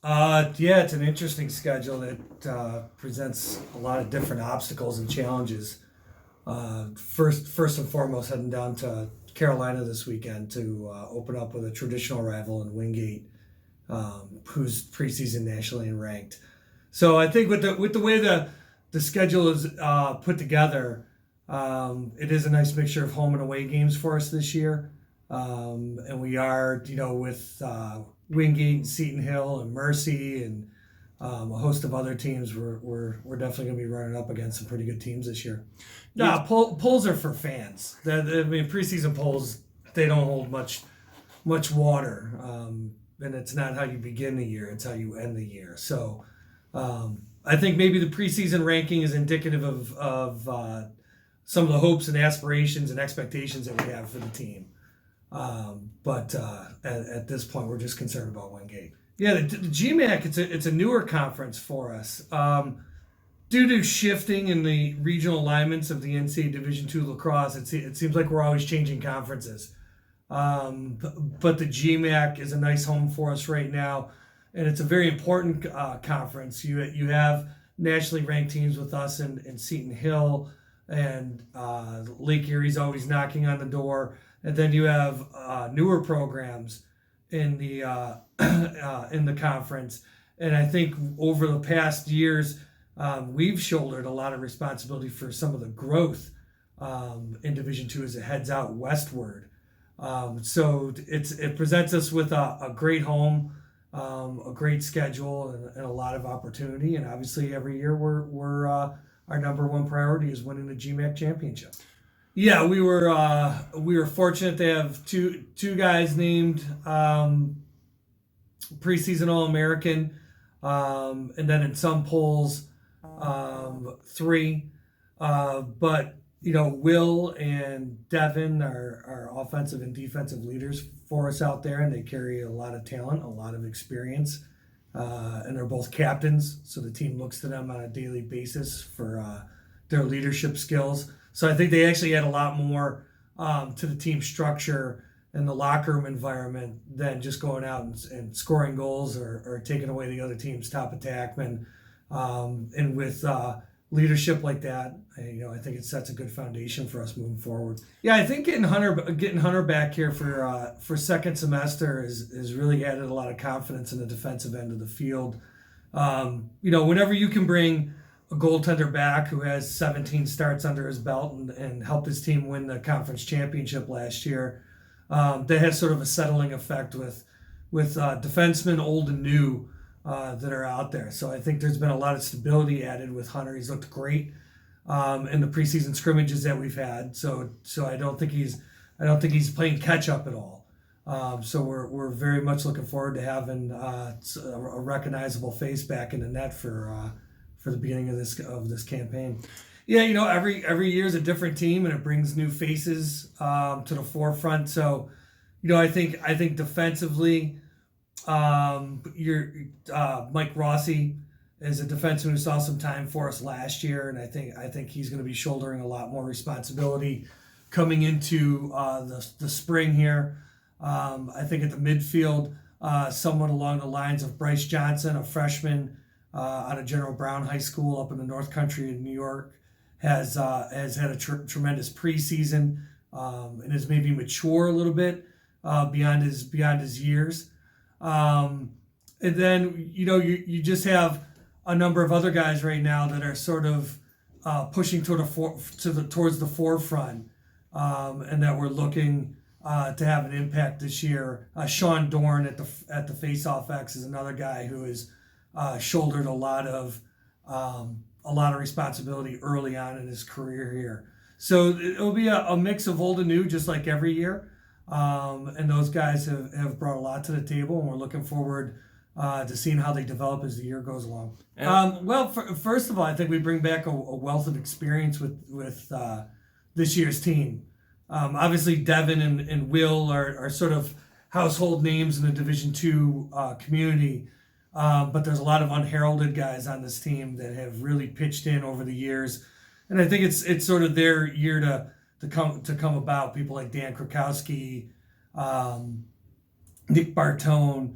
Yeah, it's an interesting schedule that presents a lot of different obstacles and challenges. First and foremost, heading down to Carolina this weekend to open up with a traditional rival in Wingate, who's preseason nationally ranked. So I think with the way the schedule is put together, it is a nice mixture of home and away games for us this year. And we are, with Wingate and Seton Hill and Mercy and a host of other teams, we're definitely going to be running up against some pretty good teams this year. Yeah, polls are for fans. Preseason polls, they don't hold much water, and it's not how you begin the year; it's how you end the year. So, I think maybe the preseason ranking is indicative of some of the hopes and aspirations and expectations that we have for the team. But at this point, we're just concerned about Wingate. Yeah, the GMAC, it's a newer conference for us. Due to shifting in the regional alignments of the NCAA Division II lacrosse, it seems like we're always changing conferences. But the GMAC is a nice home for us right now, and it's a very important conference. You have nationally ranked teams with us in Seton Hill, and Lake Erie's always knocking on the door. And then you have newer programs in the conference, and I think over the past years we've shouldered a lot of responsibility for some of the growth in Division II as it heads out westward. So it presents us with a great home, a great schedule, and a lot of opportunity. And obviously, every year we're our number one priority is winning the GMAC championship. Yeah, we were fortunate to have two guys named preseason All-American, and then in some polls, three. But Will and Devin are offensive and defensive leaders for us out there, and they carry a lot of talent, a lot of experience, and they're both captains. So the team looks to them on a daily basis for their leadership skills. So I think they actually add a lot more to the team structure and the locker room environment than just going out and scoring goals or taking away the other team's top attackman. And with leadership like that, I think it sets a good foundation for us moving forward. Yeah, I think getting Hunter back here for second semester is really added a lot of confidence in the defensive end of the field. Whenever you can bring a goaltender back who has 17 starts under his belt and helped his team win the conference championship last year, that has sort of a settling effect with defensemen old and new that are out there. So I think there's been a lot of stability added with Hunter. He's looked great in the preseason scrimmages that we've had. So I don't think he's playing catch up at all. So we're very much looking forward to having a recognizable face back in the net for the beginning of this campaign. Yeah, every year is a different team, and it brings new faces to the forefront. So, I think defensively, Mike Rossi is a defenseman who saw some time for us last year, and I think he's going to be shouldering a lot more responsibility coming into the spring here. I think at the midfield, somewhat along the lines of Bryce Johnson, a freshman out of General Brown High School up in the North Country in New York, has had a tremendous preseason and has maybe mature a little bit beyond his years. And then you just have a number of other guys right now that are sort of pushing towards the forefront, and that we're looking to have an impact this year. Sean Dorn at the Face-Off X is another guy who has shouldered a lot of responsibility early on in his career here. So it'll be a mix of old and new, just like every year. And those guys have brought a lot to the table, and we're looking forward to seeing how they develop as the year goes along. First of all, I think we bring back a wealth of experience with this year's team. Obviously, Devin and Will are sort of household names in the Division II community. But there's a lot of unheralded guys on this team that have really pitched in over the years, and I think it's sort of their year to come about. People like Dan Krakowski, Nick Bartone,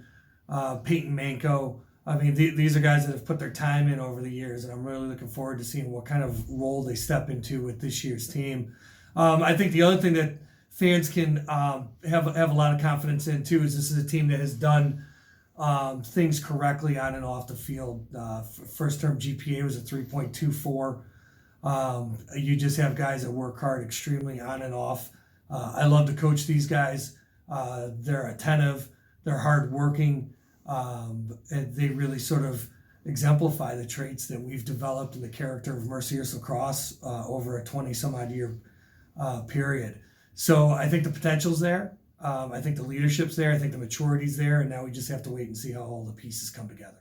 Peyton Manko, I mean, these are guys that have put their time in over the years, and I'm really looking forward to seeing what kind of role they step into with this year's team. I think the other thing that fans can have a lot of confidence in too is this is a team that has done things correctly on and off the field. First term GPA was a 3.24. You just have guys that work hard extremely on and off. I love to coach these guys. They're attentive, they're hardworking, and they really sort of exemplify the traits that we've developed in the character of Mercyhurst Lacrosse over a 20 some odd year period. So I think the potential's there. I think the leadership's there. I think the maturity's there. And now we just have to wait and see how all the pieces come together.